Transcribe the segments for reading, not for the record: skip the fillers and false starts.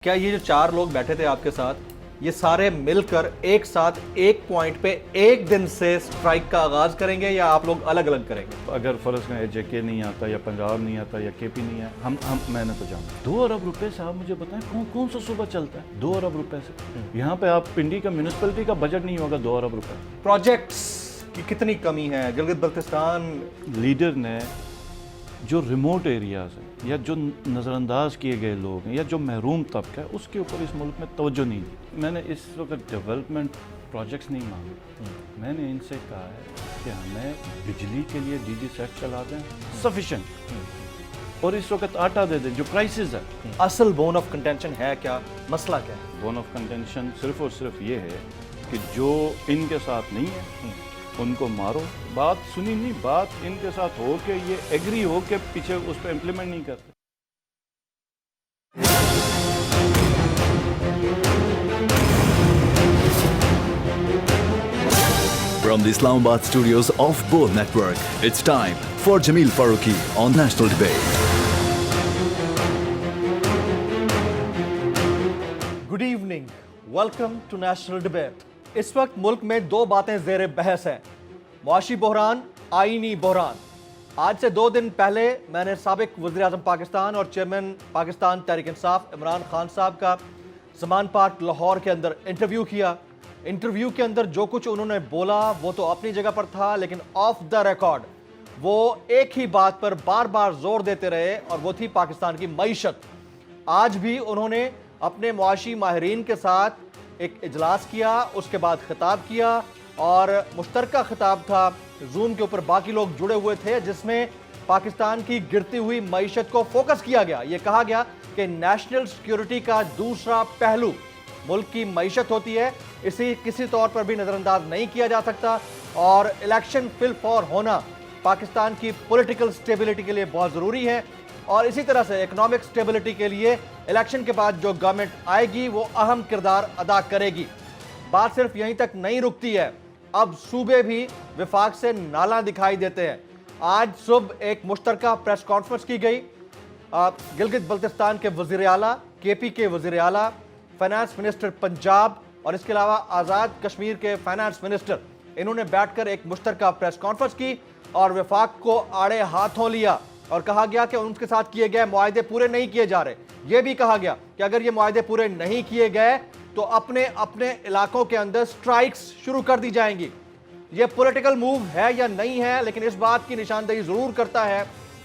کیا یہ جو چار لوگ بیٹھے تھے آپ کے ساتھ یہ سارے مل کر ایک ساتھ ایک پوائنٹ پہ ایک دن سے سٹرائک کا آغاز کریں گے یا آپ لوگ الگ الگ کریں گے؟ اگر فرض کریں جے کے نہیں آتا یا پنجاب نہیں آتا یا کے پی نہیں ہے میں نے تو جانا 2 ارب روپے سے آپ مجھے بتائیں کون سا صوبہ چلتا ہے 2 ارب روپے سے؟ یہاں پہ آپ پنڈی کا میونسپلٹی کا بجٹ نہیں ہوگا 2 ارب روپے۔ پروجیکٹس کی کتنی کمی ہے گلگت بلتستان؟ لیڈر نے جو ریموٹ ایریاز ہیں یا جو نظر انداز کیے گئے لوگ ہیں یا جو محروم طبقہ ہے اس کے اوپر اس ملک میں توجہ نہیں دی۔ میں نے اس وقت ڈیولپمنٹ پروجیکٹس نہیں مانگے، میں نے ان سے کہا ہے کہ ہمیں بجلی کے لیے ڈی جی سیٹ چلا دیں سفیشینٹ، اور اس وقت آٹا دے دیں جو پرائسز ہے۔ اصل بون آف کنٹینشن ہے کیا؟ مسئلہ کیا ہے؟ بون آف کنٹینشن صرف اور صرف یہ ہے کہ جو ان کے ساتھ نہیں ہے ان کو مارو۔ بات سنی نہیں، بات ان کے ساتھ ہو کے یہ ایگری ہو کے پیچھے اس پہ امپلیمنٹ نہیں کرتے۔ From the Islamabad studios of Bol Network, it's time for Jameel Farooqi on National Debate. Good evening, welcome to national debate. اس وقت ملک میں دو باتیں زیر بحث ہیں، معاشی بحران، آئینی بحران۔ آج سے 2 دن پہلے میں نے سابق وزیر اعظم پاکستان اور چیئرمین پاکستان تحریک انصاف عمران خان صاحب کا زمان پارک لاہور کے اندر انٹرویو کیا۔ انٹرویو کے اندر جو کچھ انہوں نے بولا وہ تو اپنی جگہ پر تھا، لیکن آف دا ریکارڈ وہ ایک ہی بات پر بار بار زور دیتے رہے اور وہ تھی پاکستان کی معیشت۔ آج بھی انہوں نے اپنے معاشی ماہرین کے ساتھ ایک اجلاس کیا، اس کے بعد خطاب کیا اور مشترکہ خطاب تھا، زوم کے اوپر باقی لوگ جڑے ہوئے تھے، جس میں پاکستان کی گرتی ہوئی معیشت کو فوکس کیا گیا۔ یہ کہا گیا کہ نیشنل سیکیورٹی کا دوسرا پہلو ملک کی معیشت ہوتی ہے، اسے کسی طور پر بھی نظر انداز نہیں کیا جا سکتا، اور الیکشن فی الفور ہونا پاکستان کی پولیٹیکل سٹیبلٹی کے لیے بہت ضروری ہے، اور اسی طرح سے اکنامک سٹیبلٹی کے لیے الیکشن کے بعد جو گورنمنٹ آئے گی وہ اہم کردار ادا کرے گی۔ بات صرف یہیں تک نہیں رکتی ہے، اب صوبے بھی وفاق سے نالاں دکھائی دیتے ہیں۔ آج صبح ایک مشترکہ پریس کانفرنس کی گئی، گلگت بلتستان کے وزیر اعلیٰ، کے پی کے وزیر اعلیٰ، فائنانس منسٹر پنجاب اور اس کے علاوہ آزاد کشمیر کے فائنانس منسٹر، انہوں نے بیٹھ کر ایک مشترکہ پریس کانفرنس کی اور وفاق کو آڑے ہاتھوں لیا، اور کہا گیا کہ ان کے ساتھ کیے گئے معاہدے پورے نہیں کیے جا رہے۔ یہ بھی کہا گیا کہ اگر یہ معاہدے پورے نہیں کیے گئے تو اپنے علاقوں کے اندر سٹرائکس شروع کر دی جائیں گی۔ یہ پولیٹیکل موو ہے یا نہیں ہے، لیکن اس بات کی نشاندہی ضرور کرتا ہے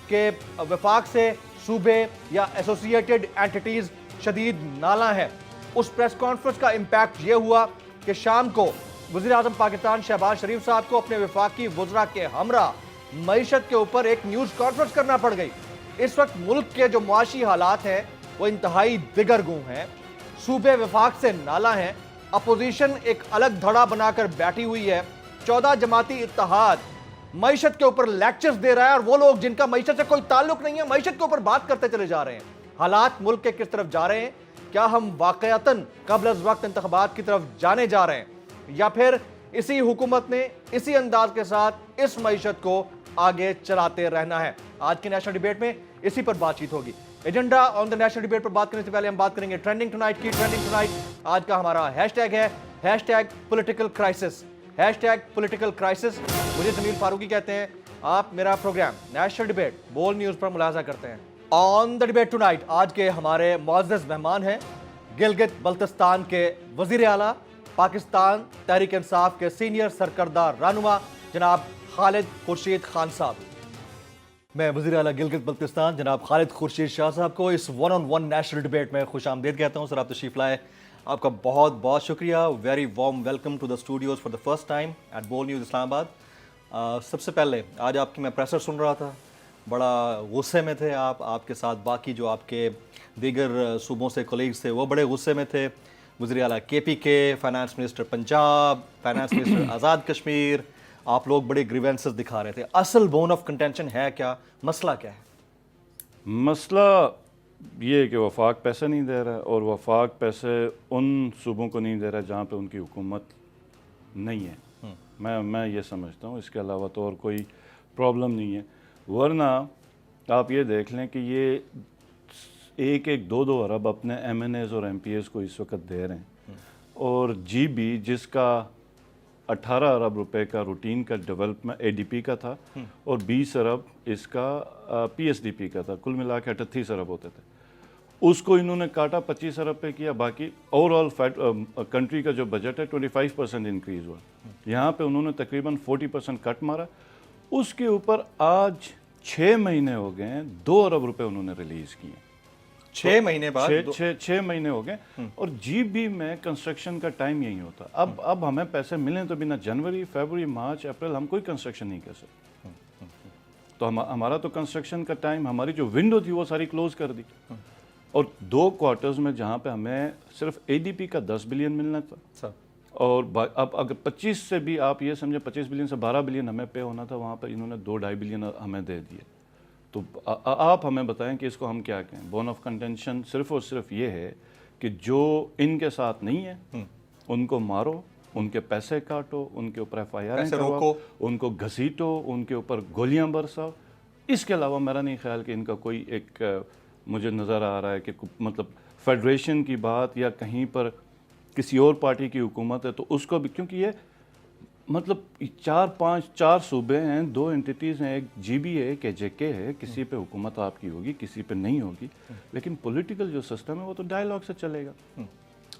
کہ وفاق سے صوبے یا ایسوسیٹڈ اینٹیٹیز شدید نالاں ہیں۔ اس پریس کانفرنس کا امپیکٹ یہ ہوا کہ شام کو وزیر اعظم پاکستان شہباز شریف صاحب کو اپنے وفاقی وزراء کے ہمراہ معیشت کے اوپر ایک نیوز کانفرنس کرنا پڑ گئی۔ اس وقت ملک کے جو معاشی حالات ہیں وہ انتہائی دگرگوں ہیں، صوبے وفاق سے نالاں ہیں، اپوزیشن ایک الگ دھڑا بنا کر بیٹھی ہوئی ہے، 14 جماعتی اتحاد معیشت کے اوپر لیکچرز دے رہا ہے، اور وہ لوگ جن کا معیشت سے کوئی تعلق نہیں ہے معیشت کے اوپر بات کرتے چلے جا رہے ہیں۔ حالات ملک کے کس طرف جا رہے ہیں؟ کیا ہم واقعتاً قبل از وقت انتخابات کی طرف جانے جا رہے ہیں، یا پھر اسی حکومت نے اسی انداز کے ساتھ اس معیشت کو آگے چلاتے رہنا ہے؟ آج کے نیشنل ڈیبیٹ میں اسی پر بات چیت ہوگی۔ ایجنڈا آن دا نیشنل ڈیبیٹ پر بات کرنے سے پہلے ہم بات کریں گے ٹرینڈنگ ٹونائٹ کی۔ ٹرینڈنگ ٹونائٹ آج کا ہمارا ہیش ٹیگ ہے #پولیٹیکل کرائسس۔ #پولیٹیکل کرائسس مجھے جمیل فاروقی کہتے ہیں، آپ میرا پروگرام نیشنل ڈیبیٹ بول نیوز پر ملاحظہ کرتے ہیں۔ آن دا ڈیبیٹ ٹونائٹ آج کے ہمارے معزز مہمان ہیں گلگت بلتستان کے وزیر اعلیٰ، پاکستان تحریک انصاف کے سینئر سرکردہ رہنما جناب خالد خورشید خان صاحب۔ میں وزیر اعلیٰ گلگت بلتستان جناب خالد خورشید شاہ صاحب کو اس 1-on-1 نیشنل ڈیبیٹ میں خوش آمدید کہتا ہوں۔ سر آپ تشریف لائے، آپ کا بہت بہت شکریہ۔ Very warm welcome to the studios for the first time at Bol News Islamabad. سب سے پہلے آج آپ کی میں پریسر سن رہا تھا، بڑا غصے میں تھے آپ کے ساتھ باقی جو آپ کے دیگر صوبوں سے کولیگز تھے وہ بڑے غصے میں تھے، وزیر اعلیٰ K P K, finance minister Punjab, finance minister Azad Kashmir, آپ لوگ بڑے گریونسز دکھا رہے تھے۔ اصل بون آف کنٹینشن ہے کیا؟ مسئلہ کیا ہے؟ مسئلہ یہ ہے کہ وفاق پیسے نہیں دے رہا ہے، اور وفاق پیسے ان صوبوں کو نہیں دے رہا ہے جہاں پہ ان کی حکومت نہیں ہے۔ میں یہ سمجھتا ہوں، اس کے علاوہ تو اور کوئی پرابلم نہیں ہے۔ ورنہ آپ یہ دیکھ لیں کہ یہ ایک ایک دو دو ارب اپنے ایم این ایز اور ایم پی ایز کو اس وقت دے رہے ہیں، اور جی بی جس کا 18 ارب روپے کا روٹین کا ڈیولپمنٹ اے ڈی پی کا تھا اور 20 ارب اس کا پی ایس ڈی پی کا تھا، کل ملا کے 38 ارب ہوتے تھے، اس کو انہوں نے کاٹا 25 ارب پہ کیا. باقی اوور آل کنٹری کا جو بجٹ ہے 25% انکریز ہوا. یہاں پہ انہوں نے تقریباً 40% کٹ مارا. اس کے اوپر آج 6 مہینے ہو گئے ہیں 2 ارب روپے انہوں نے ریلیز کیے. 6 مہینے بعد 6 مہینے ہو گئے. اور جی بی میں کنسٹرکشن کا ٹائم یہی ہوتا. اب ہمیں پیسے ملیں تو بنا جنوری فیبروری مارچ اپریل ہم کوئی کنسٹرکشن نہیں کر سکتے. تو ہمارا تو کنسٹرکشن کا ٹائم، ہماری جو ونڈو تھی وہ ساری کلوز کر دی. اور 2 کوارٹرز میں جہاں پہ ہمیں صرف اے ڈی پی کا 10 بلین ملنا تھا، اور اب اگر 25 سے بھی آپ یہ سمجھیں 25 بلین سے 12 بلین ہمیں پے ہونا تھا، وہاں پہ انہوں نے 2-2.5 بلین ہمیں دے دیے. تو آپ ہمیں بتائیں کہ اس کو ہم کیا کہیں. بون آف کنٹینشن صرف اور صرف یہ ہے کہ جو ان کے ساتھ نہیں ہے ان کو مارو، ان کے پیسے کاٹو، ان کے اوپر ایف آئی آر کرواؤ، ان کو گھسیٹو، ان کے اوپر گولیاں برساؤ. اس کے علاوہ میرا نہیں خیال کہ ان کا کوئی ایک مجھے نظر آ رہا ہے کہ مطلب فیڈریشن کی بات یا کہیں پر کسی اور پارٹی کی حکومت ہے تو اس کو بھی، کیونکہ یہ مطلب 4 صوبے ہیں، 2 انٹیٹیز ہیں، ایک جی بی ہے، ایک جے کے ہے. کسی پہ حکومت آپ کی ہوگی، کسی پہ نہیں ہوگی، لیکن پولیٹیکل جو سسٹم ہے وہ تو ڈائیلاگ سے چلے گا.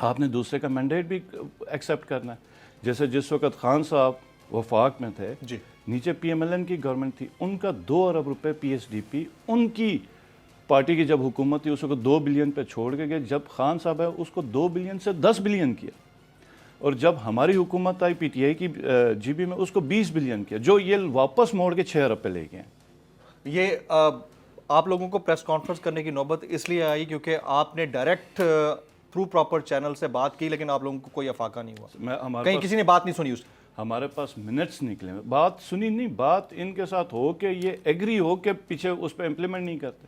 آپ نے دوسرے کا مینڈیٹ بھی ایکسیپٹ کرنا ہے. جیسے جس وقت خان صاحب وفاق میں تھے، نیچے پی ایم ایل این کی گورنمنٹ تھی، ان کا 2 ارب روپے پی ایس ڈی پی ان کی پارٹی کی جب حکومت تھی اس وقت 2 بلین پہ چھوڑ کے گئے. جب خان صاحب ہے اس کو 2 بلین سے 10 بلین کیا، اور جب ہماری حکومت آئی پی ٹی آئی کی جی بی میں اس کو 20 بلین کیا، جو یہ واپس موڑ کے 6 ارب پہ لے گئے ہیں. یہ آپ لوگوں کو پریس کانفرنس کرنے کی نوبت اس لیے آئی کیونکہ آپ نے ڈائریکٹ تھرو پراپر چینل سے بات کی، لیکن آپ لوگوں کو کوئی افاقہ نہیں ہوا، کہیں کسی نے بات نہیں سنی. اس ہمارے پاس منٹس نکلے، بات سنی نہیں، بات ان کے ساتھ ہو کہ یہ ایگری ہو کے پیچھے اس پہ امپلیمنٹ نہیں کرتے.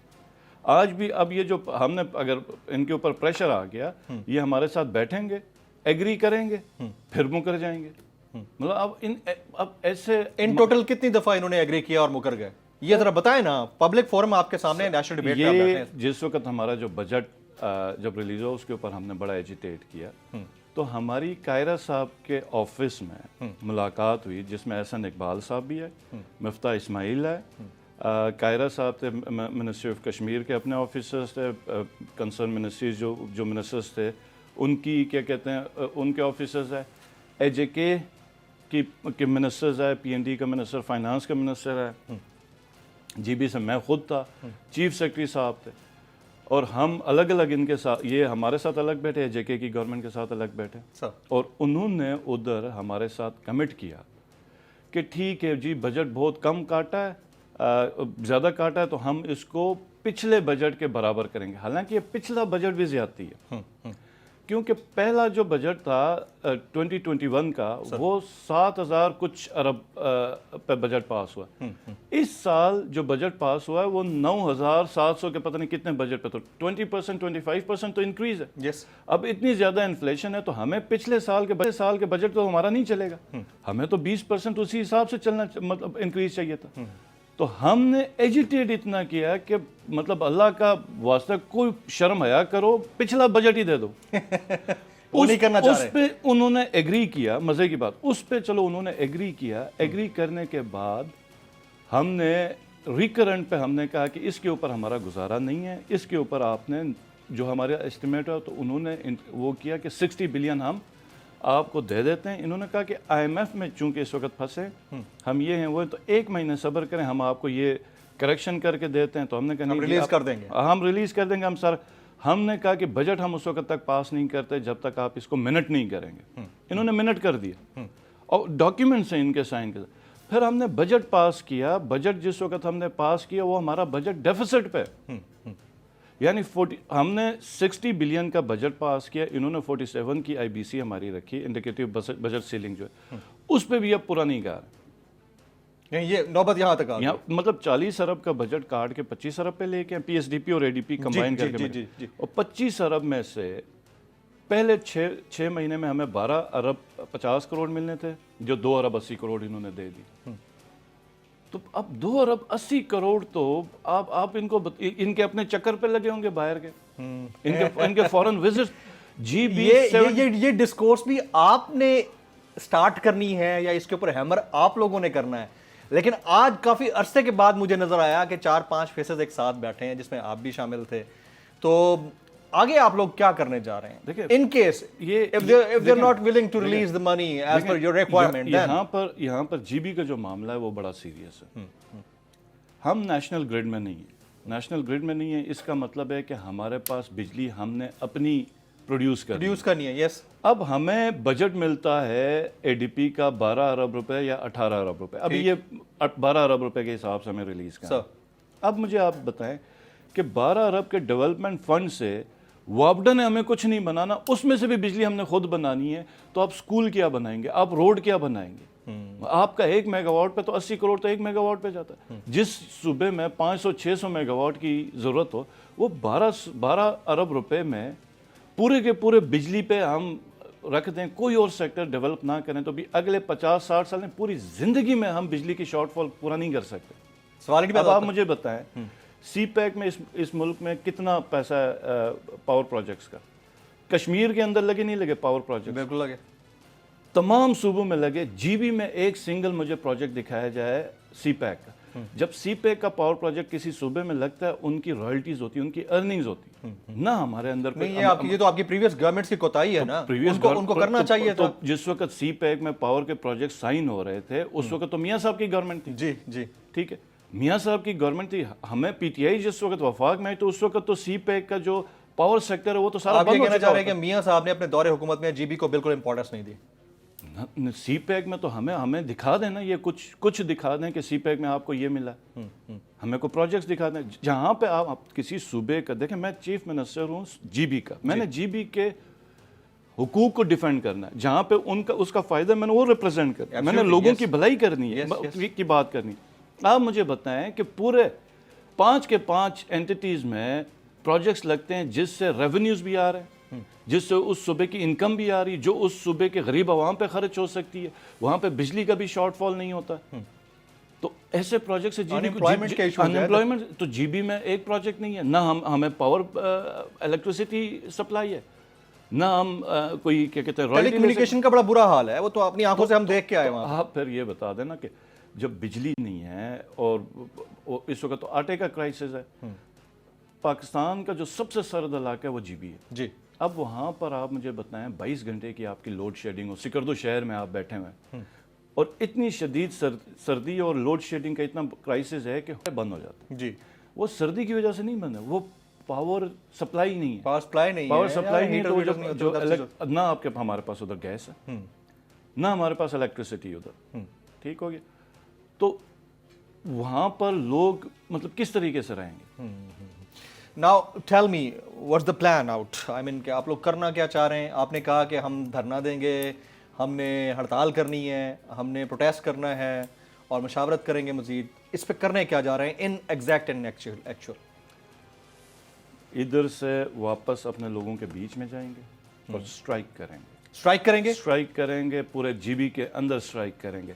آج بھی اب یہ جو ہم نے اگر ان کے اوپر پریشر آ گیا، یہ ہمارے ساتھ بیٹھیں گے، ایگری کریں گے، پھر مکر جائیں گے. مطلب اب ایسے ان ٹوٹل کتنی دفعہ انہوں نے ایگری کیا اور مکر گئے؟ یہ ذرا بتائیں نا، پبلک فورم آپ کے سامنے نیشنل ڈیبیٹ پہ آپ بیٹھے ہیں. جس وقت ہمارا جو بجٹ جب ریلیز ہوا اس کے اوپر ہم نے بڑا ایجیٹیٹ کیا، تو ہماری کائرہ صاحب کے آفس میں ملاقات ہوئی، جس میں احسن اقبال صاحب بھی ہے، مفتاح اسماعیل ہے، کائرہ صاحب تھے منسٹری آف کشمیر کے اپنے آفیسرز تھے، کنسرن منسٹریز جو منسٹرز تھے ان کی کیا کہتے ہیں ان کے آفیسرز ہے، اے جے کے منسٹرز ہے، پی این ڈی کا منسٹر، فائنانس کا منسٹر ہے، جی بی سے میں خود تھا، چیف سیکرٹری صاحب تھے، اور ہم الگ الگ ان کے ساتھ، یہ ہمارے ساتھ الگ بیٹھے، جے کے کی گورنمنٹ کے ساتھ الگ بیٹھے، اور انہوں نے ادھر ہمارے ساتھ کمٹ کیا کہ ٹھیک ہے جی بجٹ بہت کم کاٹا ہے، زیادہ کاٹا ہے تو ہم اس کو پچھلے بجٹ کے برابر کریں گے. حالانکہ یہ پچھلا بجٹ بھی زیادتی ہے، کیونکہ پہلا جو بجٹ تھا 2021 کا وہ 7,000 کچھ ارب پہ بجٹ پاس ہوا. اس سال جو بجٹ پاس ہوا ہے وہ 9,700 کے پتہ نہیں کتنے بجٹ پہ، تو 20% 25% تو انکریز ہے. اب اتنی زیادہ انفلیشن ہے تو ہمیں پچھلے سال کے بجٹ تو ہمارا نہیں چلے گا، ہمیں تو 20% اسی حساب سے چلنا مطلب انکریز چاہیے تھا. تو ہم نے ایجیٹیٹ اتنا کیا کہ مطلب اللہ کا واسطہ کوئی شرم حیا کرو، پچھلا بجٹ ہی دے دو. اس پہ انہوں نے ایگری کیا. مزے کی بات اس پہ چلو انہوں نے ایگری کیا. ایگری کرنے کے بعد ہم نے ریکرنٹ پہ ہم نے کہا کہ اس کے اوپر ہمارا گزارا نہیں ہے، اس کے اوپر آپ نے جو ہمارا اسٹیمیٹ ہے، تو انہوں نے وہ کیا کہ 60 بلین ہم آپ کو دے دیتے ہیں. انہوں نے کہا کہ آئی ایم ایف میں چونکہ اس وقت پھنسے ہم یہ ہیں وہ، تو 1 مہینے صبر کریں، ہم آپ کو یہ کریکشن کر کے دیتے ہیں. تو ہم نے کہا ریلیز کر دیں گے، ہم ریلیز کر دیں گے. ہم نے کہا کہ بجٹ ہم اس وقت تک پاس نہیں کرتے جب تک آپ اس کو منٹ نہیں کریں گے. انہوں نے منٹ کر دیا اور ڈاکیومنٹس ہیں ان کے سائن کے. پھر ہم نے بجٹ پاس کیا. بجٹ جس وقت ہم نے پاس کیا وہ ہمارا بجٹ ڈیفیسٹ پہ، یعنی ہم نے 60 بلین کا بجٹ پاس کیا، انہوں نے 47 کی آئی بی سی ہماری رکھی، انڈیکیٹو بجٹ سیلنگ جو ہے، اس پہ بھی اب پورا نہیں کہا. یہ نوبت یہاں تک آ گئی. مطلب 40 ارب کا بجٹ کاٹ کے 25 ارب پہ لے کے پی ایس ڈی پی اور اے ڈی پی کمبائن کر کے، اور 25 ارب میں سے پہلے 6 مہینے میں ہمیں 12 ارب 50 کروڑ ملنے تھے، جو 2 ارب 80 کروڑ انہوں نے دے دی. تو اب 2 ارب 80 کروڑ تو آپ ان کو ان کے اپنے چکر پہ لگے ہوں گے باہر کے، ان کے فورن وزٹ جی بی یہ ڈسکورس بھی آپ نے سٹارٹ کرنی ہے یا اس کے اوپر ہیمر آپ لوگوں نے کرنا ہے؟ لیکن آج کافی عرصے کے بعد مجھے نظر آیا کہ 4-5 فیسز ایک ساتھ بیٹھے ہیں جس میں آپ بھی شامل تھے. تو آگے آپ لوگ کیا کرنے جا رہے ہیں دیکھیں in case if they're not willing to release the money as per your requirement? یہاں پر جی بی کا جو معاملہ ہے وہ بڑا سیریس ہے. ہم نیشنل گریڈ میں نہیں ہیں. نیشنل گریڈ میں نہیں ہے اس کا مطلب ہے کہ ہمارے پاس بجلی ہم نے اپنی پروڈیوس کرنی ہے. یس. اب ہمیں بجٹ ملتا ہے اے ڈی پی کا 12 ارب روپے یا 18 ارب روپے. ابھی یہ 12 ارب روپے کے حساب سے ہمیں ریلیز کرنا. اب مجھے آپ بتائیں کہ 12 ارب کے ڈیولپمنٹ فنڈ سے وابڈا نے ہمیں کچھ نہیں بنانا, اس میں سے بھی بجلی ہم نے خود بنانی ہے. تو آپ سکول کیا بنائیں گے, آپ روڈ کیا بنائیں گے؟ آپ کا 1 میگا واٹ پہ تو 80 کروڑ تو 1 میگا واٹ پہ جاتا ہے. جس صوبے میں 500-600 میگا واٹ کی ضرورت ہو, وہ 12 ارب روپے میں پورے کے پورے بجلی پہ ہم رکھ دیں, کوئی اور سیکٹر ڈیولپ نہ کریں, تو بھی اگلے 50-60 سال میں پوری زندگی میں ہم بجلی کی شارٹ فال پورا نہیں کر سکتے. اب آپ مجھے بتائیں سی پیک میں اس ملک میں کتنا پیسہ ہے پاور پروجیکٹس کا؟ کشمیر کے اندر لگے نہیں لگے پاور پروجیکٹ؟ بالکل لگے, تمام صوبوں میں لگے. جی بی میں ایک سنگل مجھے پروجیکٹ دکھایا جائے سی پیک کا. جب سی پیک کا پاور پروجیکٹ کسی صوبے میں لگتا ہے, ان کی رائلٹیز ہوتی ہیں, ان کی ارننگز ہوتی نہ ہمارے اندر. یہ تو آپ کی پریویس گورنمنٹ کی کوتاہی ہے نا, ان کو کرنا چاہیے تھا. جس وقت سی پیک میں پاور کے پروجیکٹ سائن ہو رہے تھے, اس وقت تو میاں صاحب کی گورنمنٹ تھی. جی جی ٹھیک ہے, میاں صاحب کی گورنمنٹ تھی. ہمیں پی ٹی آئی جس وقت وفاق میں آئی تو اس وقت تو سی پیک کا جو پاور سیکٹر ہے وہ تو سارا بند ہو چکا. آپ یہ کہنا چاہ رہے ہیں کہ میاں صاحب نے اپنے دور حکومت میں جی بی کو بالکل امپورٹنس نہیں دی؟ سی پیک میں تو ہمیں دکھا دیں نا, یہ کچھ دکھا دیں کہ سی پیک میں آپ کو یہ ملا, ہمیں کو پروجیکٹس دکھا دیں. جہاں پہ آپ کسی صوبے کا دیکھیں, میں چیف منسٹر ہوں جی بی کا, میں نے جی بی کے حقوق کو ڈیفینڈ کرنا ہے. جہاں پہ اس کا فائدہ میں نے وہ ریپرزینٹ کرنا ہے, میں نے لوگوں کی بھلائی کرنی ہے, کی بات کرنی ہے. آپ مجھے بتائیں کہ پورے 5 کے 5 اینٹیز میں پروجیکٹس لگتے ہیں جس سے ریونیوز بھی آ رہے ہیں, جس سے اس صوبے کی انکم بھی آ رہی ہے, جو اس صوبے کے غریب عوام پہ خرچ ہو سکتی ہے, وہاں پہ بجلی کا بھی شارٹ فال نہیں ہوتا. تو ایسے پروجیکٹ سے انمپلائمنٹ تو جی بی میں ایک پروجیکٹ نہیں ہے, نہ ہمیں پاور الیکٹریسٹی سپلائی ہے, نہ ہم کوئی کیا کہتے ہیں ٹیلی کمیونیکیشن کا بڑا برا حال ہے, وہ تو اپنی آنکھوں سے ہم دیکھ کے آئے وہاں. آپ پھر یہ بتا دینا کہ جب بجلی نہیں ہے اور اس وقت تو آٹے کا کرائسس ہے, پاکستان کا جو سب سے سرد علاقہ ہے وہ جی بی ہے. جی. اب وہاں پر آپ مجھے بتائیں 22 گھنٹے کی آپ کی لوڈ شیڈنگ ہو, سکردو شہر میں آپ بیٹھے ہوئے ہیں, اور اتنی شدید سردی اور لوڈ شیڈنگ کا اتنا کرائسس ہے کہ بند ہو جاتا ہے. جی. وہ سردی کی وجہ سے نہیں بند ہے, وہ پاور سپلائی نہیں ہے. پاور سپلائی نہیں ہے تو نہ آپ کے ہمارے پاس ادھر گیس ہے, نہ ہمارے پاس الیکٹریسٹی ادھر. ٹھیک ہو گیا, تو وہاں پر لوگ مطلب کس طریقے سے رہیں گے؟ Now tell me what's the plan out? I mean کہ آپ لوگ کرنا کیا چاہ رہے ہیں؟ آپ نے کہا کہ ہم دھرنا دیں گے, ہم نے ہڑتال کرنی ہے, ہم نے پروٹیسٹ کرنا ہے اور مشاورت کریں گے مزید. اس پہ کرنے کیا جا رہے ہیں ان ایگزیکٹ اینڈ ایکچوئل؟ ادھر سے واپس اپنے لوگوں کے بیچ میں جائیں گے اور اسٹرائک کریں گے. اسٹرائک کریں گے پورے جی بی کے اندر اسٹرائک کریں گے.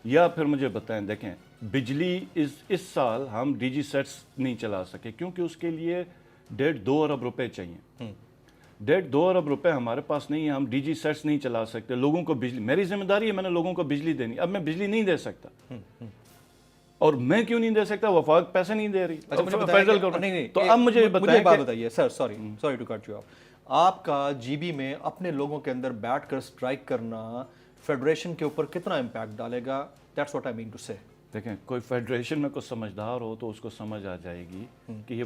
یا پھر مجھے بتائیں, دیکھیں بجلی اس سال ہم ڈی جی سیٹس نہیں چلا سکے کیونکہ اس کے لیے 1.5-2 ارب روپے چاہیے. 1.5-2 ارب روپے ہمارے پاس نہیں ہے, ہم ڈی جی سیٹس نہیں چلا سکتے. لوگوں کو بجلی, میری ذمہ داری ہے, میں نے لوگوں کو بجلی دینی. اب میں بجلی نہیں دے سکتا, اور میں کیوں نہیں دے سکتا؟ وفاق پیسے نہیں دے رہی, فیڈرل گورنمنٹ. تو اب مجھے بتائیے sir, sorry to cut you off, آپ کا جی بی میں اپنے لوگوں کے اندر بیٹھ کر اسٹرائک کرنا فیڈریشن کے اوپر کتنا امپیکٹ ڈالے گا؟ That's what I mean to say. دیکھیں کوئی فیڈریشن میں کوئی سمجھدار ہو تو اس کو سمجھ آ جائے گی کہ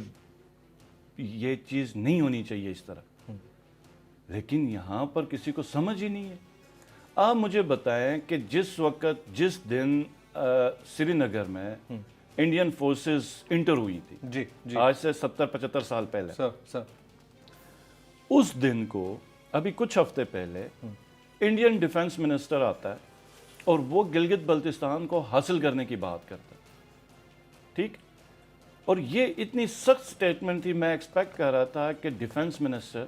یہ چیز نہیں ہونی چاہیے اس طرح, لیکن یہاں پر کسی کو سمجھ ہی نہیں ہے. آپ مجھے بتائیں کہ جس دن سری نگر میں انڈین فورسز انٹر ہوئی تھی, آج سے 70-75 سال پہلے, اس دن کو ابھی کچھ ہفتے پہلے انڈین ڈیفنس منسٹر آتا ہے اور وہ گلگت بلتستان کو حاصل کرنے کی بات کرتا ہے. ٹھیک, اور یہ اتنی سخت سٹیٹمنٹ تھی, میں ایکسپیکٹ کر رہا تھا کہ ڈیفنس منسٹر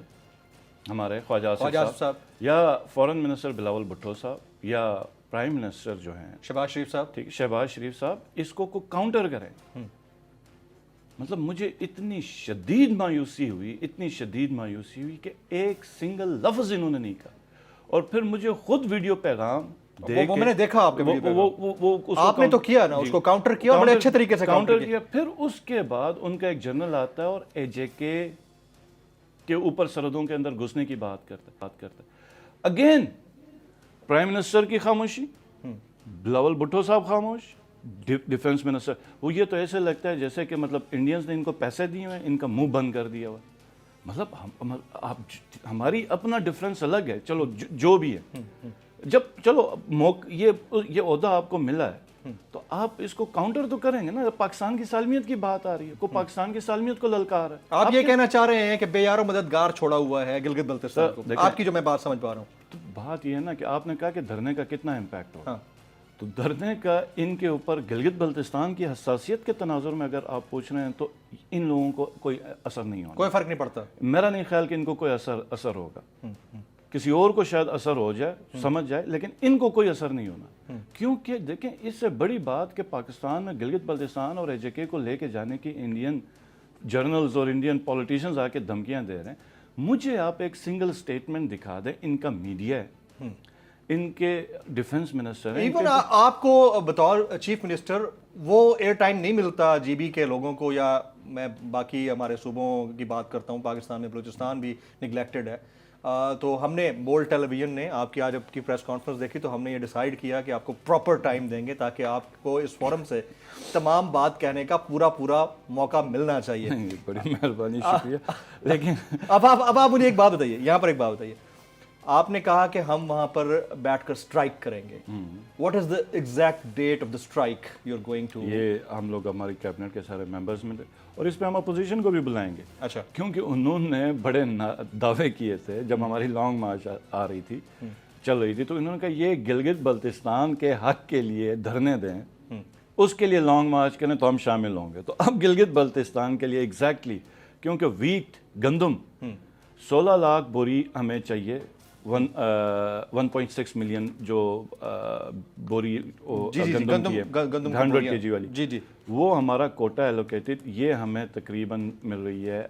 ہمارے خواجہ آصف صاحب یا فورن منسٹر بلاول بھٹو صاحب یا پرائم منسٹر جو ہیں شہباز شریف صاحب، ٹھیک شہباز شریف صاحب اس کو کاؤنٹر کریں. مطلب مجھے اتنی شدید مایوسی ہوئی کہ ایک سنگل لفظ انہوں نے نہیں کہا. اور پھر مجھے خود ویڈیو پیغام وہ میں نے دیکھا آپ کے ویڈیو، آپ نے تو کیا نا اس کو کاؤنٹر کیا، بڑے اچھے طریقے سے کاؤنٹر کیا. پھر اس کے بعد ان کا ایک جنرل آتا ہے اور AJK کے اوپر سرحدوں کے اندر گھسنے کی بات کرتا ہے. اگین پرائم منسٹر کی خاموشی، بلاول بھٹو صاحب خاموش، ڈیفنس منسٹر. وہ یہ تو ایسے لگتا ہے جیسے کہ مطلب انڈینز نے ان کو پیسے دیے ہوئے، ان کا منہ بند کر دیا ہوا. مطلب ہماری اپنا ڈفرینس الگ ہے، چلو جو بھی ہے. جب چلو یہ عہدہ آپ کو ملا ہے تو آپ اس کو کاؤنٹر تو کریں گے نا. پاکستان کی سالمیت کی بات آ رہی ہے، کوئی پاکستان کی سالمیت کو للکار ہے. آپ یہ کہنا چاہ رہے ہیں کہ بے یار و مددگار چھوڑا ہوا ہے گلگت بلتستان کو؟ آپ کی جو میں بات سمجھ پا رہا ہوں تو بات یہ ہے نا کہ آپ نے کہا کہ دھرنے کا کتنا امپیکٹ ہوگا. تو دھرنے کا ان کے اوپر گلگت بلتستان کی حساسیت کے تناظر میں اگر آپ پوچھ رہے ہیں تو ان لوگوں کو کوئی اثر نہیں ہوگا. کوئی فرق نہیں پڑتا. میرا نہیں خیال کہ ان کو کوئی اثر ہوگا. کسی اور کو شاید اثر ہو جائے، سمجھ جائے، لیکن ان کو کوئی اثر نہیں ہونا. کیونکہ دیکھیں اس سے بڑی بات کہ پاکستان میں گلگت بلتستان اور AJK کو لے کے جانے کی انڈین جرنلز اور انڈین پولیٹیشینز آ کے دھمکیاں دے رہے ہیں. مجھے آپ ایک سنگل سٹیٹمنٹ دکھا دیں، ان کا میڈیا ہے، ان کے ڈیفنس منسٹر ہیں. ایون آپ کو بطور چیف منسٹر وہ ایئر ٹائم نہیں ملتا GB کے لوگوں کو، یا میں باقی ہمارے صوبوں کی بات کرتا ہوں، پاکستان میں بلوچستان بھی نگلیکٹڈ ہے. تو ہم نے بولڈ ٹیلی ویژن نے آپ کی آج آپ کی پریس کانفرنس دیکھی تو ہم نے یہ ڈیسائیڈ کیا کہ آپ کو پراپر ٹائم دیں گے تاکہ آپ کو اس فورم سے تمام بات کہنے کا پورا موقع ملنا چاہیے. بڑی مہربانی، شکریہ. لیکن اب آپ مجھے ایک بات بتائیے، یہاں پر ایک بات بتائیے. آپ نے کہا کہ ہم وہاں پر بیٹھ کر اسٹرائک کریں گے. What is the exact date of the strike you are going to? یہ ہم لوگ ہماری کیبنٹ کے سارے ممبرز میں، اور اس پہ ہم اپوزیشن کو بھی بلائیں گے. اچھا. کیونکہ انہوں نے بڑے دعوے کیے تھے جب ہماری لانگ مارچ آ رہی تھی، چل رہی تھی، تو انہوں نے کہا یہ گلگت بلتستان کے حق کے لیے دھرنے دیں، اس کے لیے لانگ مارچ کریں تو ہم شامل ہوں گے. تو اب گلگت بلتستان کے لیے ایگزیکٹلی، کیونکہ ویٹ گندم 16 لاکھ بوری ہمیں چاہیے، 1.6 ملین جو بوری گندم کی ہے 100 kg والی، جی وہ ہمارا کوٹا ایلوکیٹڈ. یہ ہمیں تقریباً مل رہی ہے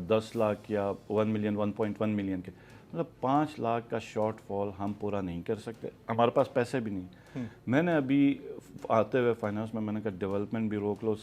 10 لاکھ یا 1 ملین 1.1 ملین کے. مطلب 5 لاکھ کا شارٹ فال ہم پورا نہیں کر سکتے، ہمارے پاس پیسے بھی نہیں. میں نے ابھی آتے ہوئے فائنانس میں نے کہا ڈیولپمنٹ بھی روک لو،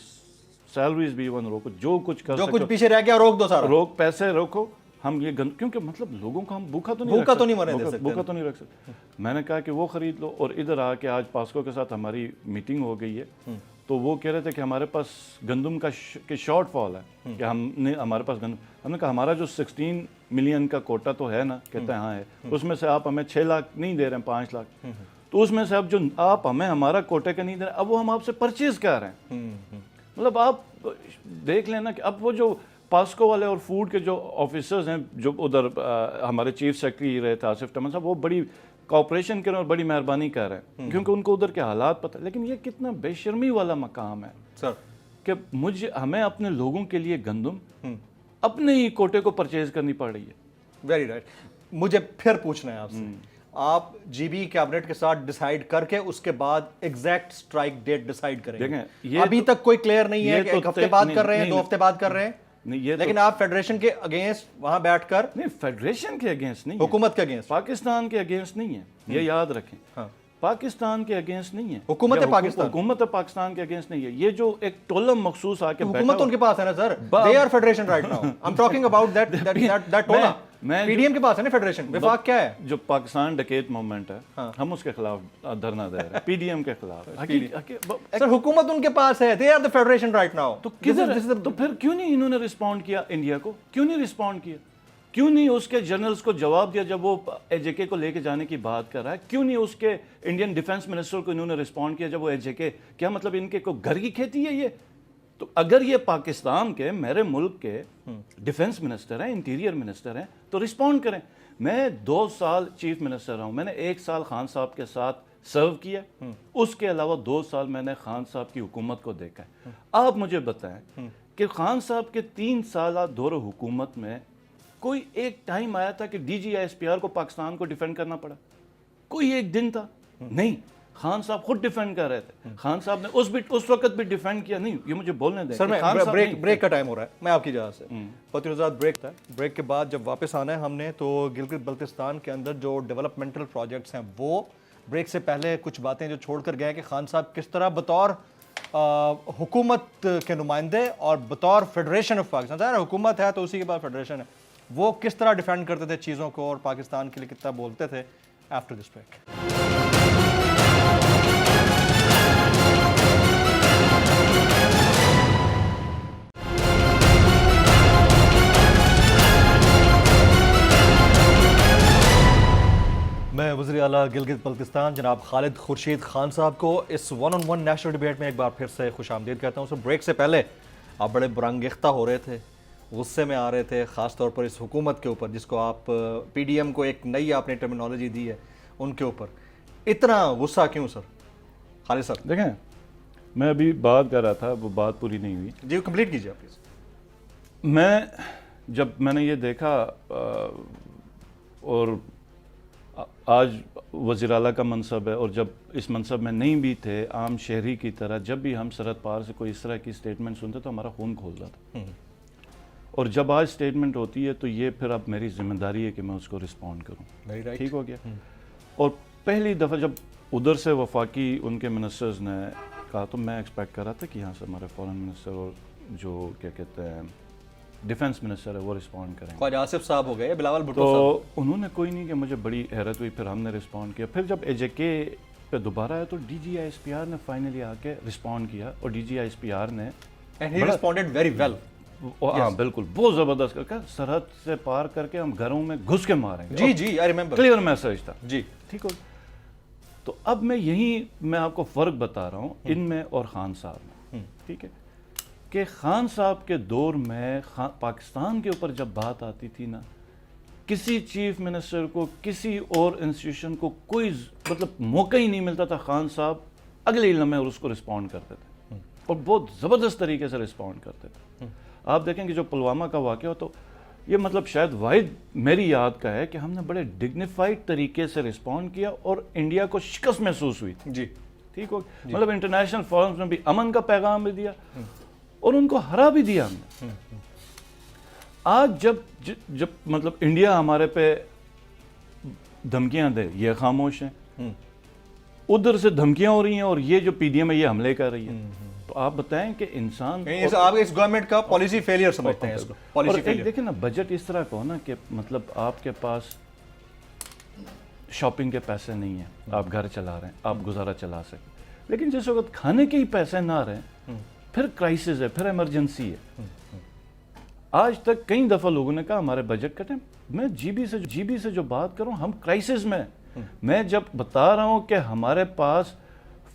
سیلریز بھی روکو، جو کچھ کر جو کچھ پیچھے رہ گیا روک دو سارا، روک پیسے روکو. ہم یہ کیونکہ مطلب لوگوں کو ہم بھوکا تو نہیں رکھ سکتے. میں نے کہا کہ وہ خرید لو. اور ادھر آ کے آج پاسکو کے ساتھ ہماری میٹنگ ہو گئی ہے تو وہ کہہ رہے تھے کہ ہمارے پاس گندم کا شارٹ فال ہے، کہ ہمارے پاس گندم. ہم نے کہا ہمارا جو 16 ملین کا کوٹا تو ہے نا، کہتے ہیں ہاں ہے. اس میں سے آپ ہمیں 6 لاکھ نہیں دے رہے ہیں، 5 لاکھ. تو اس میں سے اب جو آپ ہمیں ہمارا کوٹے کا نہیں دے رہے، اب وہ ہم آپ سے پرچیز کر رہے ہیں. مطلب آپ دیکھ لینا کہ اب وہ جو پاسکو والے اور فوڈ کے جو آفیسرز ہیں جو ادھر ہمارے چیف سیکرٹری رہے تھے آصف ٹمن صاحب، وہ بڑی کوآپریشن کر رہے ہیں اور بڑی مہربانی کر رہے ہیں کیونکہ ان کو ادھر کے حالات پتہ. لیکن یہ کتنا بے شرمی والا مقام ہے سر کہ ہمیں اپنے لوگوں کے لیے گندم اپنے ہی کوٹے کو پرچیز کرنی پڑ رہی ہے. Very right. مجھے پھر پوچھنا ہے آپ سے، آپ GB کیبنٹ کے ساتھ ڈیسائیڈ کر کے اس کے بعد ایگزیکٹ اسٹرائک ڈیٹ ڈیسائیڈ کریں گے. ابھی تک کوئی کلیئر نہیں ہے کہ ایک ہفتے بعد کر رہے ہیں، 2 ہفتے بعد کر رہے ہیں، لیکن آپ فیڈریشن کے اگینسٹ وہاں بیٹھ کر، نہیں فیڈریشن کے اگینسٹ نہیں، حکومت کے اگینسٹ، پاکستان کے اگینسٹ نہیں ہے، یہ یاد رکھیں. پاکستان کے اگینسٹ نہیں ہے، حکومت پاکستان، حکومت پاکستان کے اگینسٹ نہیں ہے. یہ جو ایک ٹولم مخصوص آ کے حکومت ان کے پاس ہے نا سر، they are federation right now. I'm talking about that ٹولم. PDM کے پاس ہے نا فیڈریشن. وفاق کیا ہے؟ جو پاکستان ڈکیت موومنٹ ہے، ہم اس کے خلاف دھرنا دے رہے ہیں، PDM کے خلاف. سر حکومت ان کے پاس ہے، they are the federation right now. تو پھر کیوں نہیں انہوں نے رسپونڈ کیا انڈیا کو؟ کیوں نہیں رسپونڈ کیا؟ کیوں نہیں اس کے جنرلز کو جواب دیا جب وہ AJK کو لے کے جانے کی بات کر رہا ہے؟ کیوں نہیں اس کے انڈین ڈیفنس منسٹر کو انہوں نے رسپونڈ کیا جب وہ AJK، کیا مطلب ان کے کوئی گھر کی کھیتی ہے یہ؟ تو اگر یہ پاکستان کے، میرے ملک کے ڈیفنس منسٹر ہیں، انٹیریئر منسٹر ہیں، تو رسپونڈ کریں. میں 2 سال چیف منسٹر رہا ہوں، میں نے 1 سال خان صاحب کے ساتھ سرو کیا، اس کے علاوہ 2 سال میں نے خان صاحب کی حکومت کو دیکھا ہے. آپ مجھے بتائیں کہ خان صاحب کے 3 سالہ دور حکومت میں کوئی ایک ٹائم آیا تھا کہ DG ISPR کو پاکستان کو ڈیفینڈ کرنا پڑا؟ کوئی ایک دن تھا؟ نہیں, خان صاحب خود ڈیفینڈ کر رہے تھے. خان صاحب نے اس وقت بھی ڈیفینڈ کیا. نہیں, یہ مجھے بولنے دیں. سر میں بریک کا ٹائم ہو رہا ہے, میں آپ کی اجازت سے پتی رضا بریک تھا. بریک کے بعد جب واپس آنا ہے ہم نے تو گلگت بلتستان کے اندر جو ڈیولپمنٹل پروجیکٹس ہیں وہ بریک سے پہلے کچھ باتیں جو چھوڑ کر گئے کہ خان صاحب کس طرح بطور حکومت کے نمائندے اور بطور فیڈریشن آف پاکستان, ظاہر حکومت ہے تو اسی کے بعد فیڈریشن ہے, وہ کس طرح ڈیفینڈ کرتے تھے چیزوں کو اور پاکستان کے لیے کتنا بولتے تھے. After this break. میں وزیر اعلیٰ گلگت بلتستان جناب خالد خورشید خان صاحب کو اس one on one national debate میں ایک بار پھر سے خوش آمدید کہتا ہوں. سر بریک سے پہلے آپ بڑے برانگیختہ ہو رہے تھے, غصے میں آ رہے تھے, خاص طور پر اس حکومت کے اوپر جس کو آپ پی ڈی ایم کو ایک نئی آپ نے ٹرمینالوجی دی ہے ان کے اوپر. اتنا غصہ کیوں سر؟ خالد صاحب دیکھیں, میں ابھی بات کر رہا تھا, وہ بات پوری نہیں ہوئی. جی کمپلیٹ کیجیے آپ پلیز. جب میں نے یہ دیکھا اور آج وزیر اعلیٰ کا منصب ہے اور جب اس منصب میں نہیں بھی تھے, عام شہری کی طرح جب بھی ہم سرحد پار سے کوئی اس طرح کی سٹیٹمنٹ سنتے تو ہمارا خون کھولتا تھا. اور جب آج سٹیٹمنٹ ہوتی ہے تو یہ پھر اب میری ذمہ داری ہے کہ میں اس کو رسپونڈ کروں. ٹھیک ہو گیا. اور پہلی دفعہ جب ادھر سے وفاقی ان کے منسٹرز نے کہا تو میں ایکسپیکٹ کر رہا تھا کہ یہاں سے ہمارے فورن منسٹر اور جو کیا کہتے ہیں ڈیفنس منسٹر ہے وہ رسپونڈ کریں. خواجہ آصف صاحب ہو گئے, بلاول بھٹو تو صاحب. انہوں نے کوئی نہیں کہ مجھے بڑی حیرت ہوئی, پھر ہم نے رسپونڈ کیا. پھر جب اے جے کے پہ دوبارہ آیا تو D G I S P R نے فائنلی آ کے رسپونڈ کیا اور D G I S P R نے And he responded very well. ہاں بالکل بہت زبردست کر کے سرحد سے پار کر کے ہم گھروں میں گھس کے ماریں گے. جی جی آئی ریمبر. کلیئر میسج تھا. جی ٹھیک ہو. تو اب میں آپ کو فرق بتا رہا ہوں ان میں اور خان صاحب میں. ٹھیک ہے کہ خان صاحب کے دور میں پاکستان کے اوپر جب بات آتی تھی نا, کسی چیف منسٹر کو کسی اور انسٹیٹیوشن کو کوئی مطلب موقع ہی نہیں ملتا تھا. خان صاحب اگلے لمحے اور اس کو رسپونڈ کرتے تھے اور بہت زبردست طریقے سے رسپونڈ کرتے تھے. آپ دیکھیں کہ جو پلوامہ کا واقعہ ہو تو یہ مطلب شاید واحد میری یاد کا ہے کہ ہم نے بڑے ڈگنیفائڈ طریقے سے رسپونڈ کیا اور انڈیا کو شکست محسوس ہوئی تھی. جی ٹھیک ہو. مطلب انٹرنیشنل فورمز میں بھی امن کا پیغام بھی دیا اور ان کو ہرا بھی دیا ہم نے. آج جب مطلب انڈیا ہمارے پہ دھمکیاں دے یہ خاموش ہیں, ادھر سے دھمکیاں ہو رہی ہیں اور یہ جو پی ڈی ایم ہے یہ حملے کر رہی ہے. تو آپ بتائیں کہ انسان آپ اس گورنمنٹ کا پالیسی فیلئر سمجھتے ہیں اس کو. پالیسی فیلئر دیکھیں نا, بجٹ اس طرح کا ہو نا کہ مطلب آپ کے پاس شاپنگ کے پیسے نہیں ہیں, آپ گھر چلا رہے ہیں, آپ گزارا چلا سکیں, لیکن جس وقت کھانے کے ہی پیسے نہ رہیں پھر کرائسس ہے, پھر ایمرجنسی ہے. آج تک کئی دفعہ لوگوں نے کہا ہمارے بجٹ کٹیں. میں جی بی سے جو بات کروں, ہم کرائسس میں ہیں. میں جب بتا رہا ہوں کہ ہمارے پاس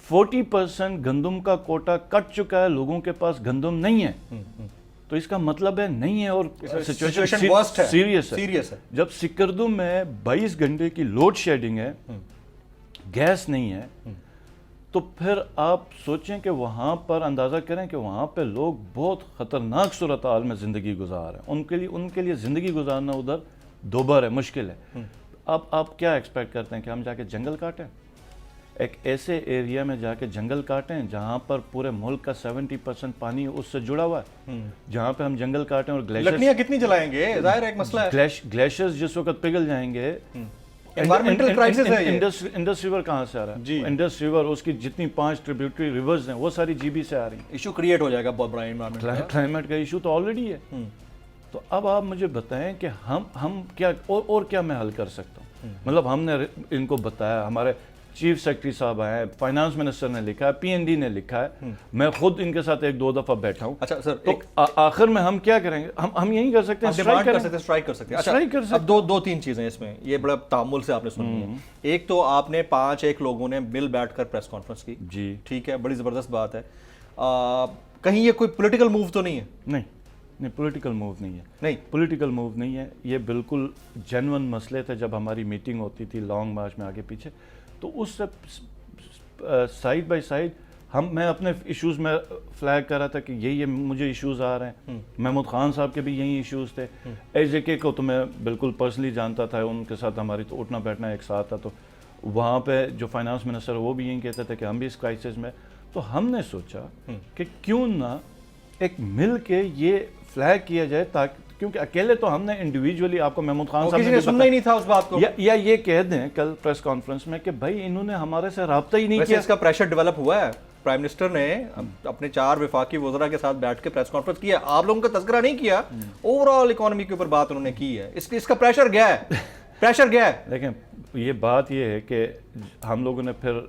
40% گندم کا کوٹا کٹ چکا ہے, لوگوں کے پاس گندم نہیں ہے, تو اس کا مطلب ہے نہیں ہے اور سچویشن سیریس ہے. جب سکردو میں 22 گھنٹے کی لوڈ شیڈنگ ہے, گیس نہیں ہے, تو پھر آپ سوچیں کہ وہاں پر اندازہ کریں کہ وہاں پہ لوگ بہت خطرناک صورتحال میں زندگی گزار رہے ہیں. ان کے لیے زندگی گزارنا ادھر دوبار ہے, مشکل ہے. اب آپ کیا ایکسپیکٹ کرتے ہیں کہ ہم جا کے جنگل کاٹیں, ایک ایسے ایریا میں جا کے جنگل کاٹیں جہاں پر پورے ملک کا 70% پانی اس سے جڑا ہوا ہے, جہاں پہ ہم جنگل کاٹیں اور لکڑیاں کتنی جلائیں گے, ظاہر ایک مسئلہ ہے. گلیشیئرز جس وقت پگھل جائیں گے. انوائرمنٹل کرائسس ہے. انڈس ریور کہاں سے آ رہا ہے؟ انڈس ریور, اس کی جتنی 5 ٹریبیوٹری ریورز ہیں وہ ساری جی بی سے آ رہی ہیں. ایشو کریٹ ہو جائے گا بہت بڑا انوائرمنٹ. کلائمیٹ کا ایشو تو آلریڈی ہے. تو اب آپ مجھے بتائیں کہ ہم کیا اور کیا میں حل کر سکتا ہوں. مطلب ہم نے ان کو بتایا, ہمارے چیف سیکرٹری صاحب آئے, فائنانس منسٹر نے لکھا ہے, پی این ڈی نے لکھا ہے, میں خود ان کے ساتھ 1-2 دفعہ بیٹھا ہوں. اچھا سر, تو آخر میں ہم کیا کریں گے؟ ہم یہی کر سکتے ہیں, اسٹرائک کر سکتے ہیں. اب 2-3 چیزیں اس میں, یہ بڑا تامل سے آپ نے سنی ہے. ایک تو آپ نے 5 لوگوں نے مل بیٹھ کر پریس کانفرنس کی. جی ٹھیک ہے, بڑی زبردست بات ہے. کہیں یہ کوئی پولیٹیکل موو تو نہیں ہے؟ نہیں, پولیٹیکل موو نہیں ہے. نہیں, پولیٹیکل موو نہیں ہے. یہ بالکل جینون مسئلے تھے. جب ہماری میٹنگ ہوتی تھی لانگ مارچ میں آگے پیچھے, تو اس سے سائڈ بائی سائڈ میں اپنے ایشوز میں فلیگ کر رہا تھا کہ یہ مجھے ایشوز آ رہے ہیں. محمود خان صاحب کے بھی یہی ایشوز تھے. اے جے کے کو تو میں بالکل پرسنلی جانتا تھا, ان کے ساتھ ہماری تو اٹھنا بیٹھنا ایک ساتھ تھا. تو وہاں پہ جو فائنانس منسٹر وہ بھی یہی کہتے تھے کہ ہم بھی اس کرائسس میں. تو ہم نے سوچا کہ کیوں نہ ایک مل کے یہ فلیگ کیا جائے, تاکہ کیونکہ اکیلے تو ہم نے انڈیویجولی, آپ کو محمود خان صاحب کسی نے سننا ہی نہیں تھا اس بات کو, یا یہ کہہ دیں کل پریس کانفرنس میں کہ بھائی انہوں نے ہمارے سے رابطہ ہی نہیں کیا. اس کا پریشر ڈیولپ ہوا ہے. پرائم منسٹر نے اپنے 4 وفاقی وزراء کے ساتھ بیٹھ کے پریس کانفرنس کیا, آپ لوگوں کا تذکرہ نہیں کیا, اوور آل اکانومی کے اوپر بات انہوں نے کی ہے. اس کا پریشر گیا ہے, پریشر گیا ہے. دیکھیں یہ بات یہ ہے کہ ہم لوگوں نے پھر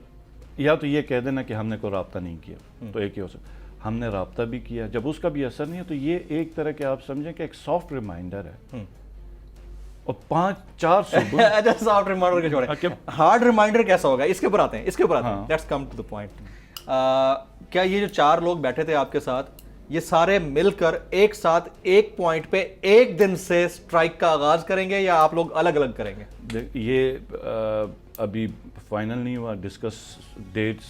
یا تو یہ کہہ دینا کہ ہم نے کوئی رابطہ نہیں کیا, تو ایک ہی ہو سکتا. ہم نے رابطہ بھی کیا, جب اس کا بھی اثر نہیں ہے تو یہ ایک طرح کے آپ سمجھیں کہ ایک سافٹ ریمائنڈر ہے. اور 5-4 صوبوں اچھا سافٹ ریمائنڈر کے چھوڑیں, ہارڈ ریمائنڈر کیسا ہوگا, اس کے اوپر آتے ہیں, اس کے اوپر آتے ہیں. Let's come to the point. کیا یہ جو 4 لوگ بیٹھے تھے آپ کے ساتھ, یہ سارے مل کر ایک ساتھ ایک پوائنٹ پہ ایک دن سے اسٹرائک کا آغاز کریں گے, یا آپ لوگ الگ الگ کریں گے؟ یہ ابھی فائنل نہیں ہوا, ڈسکس ڈیٹس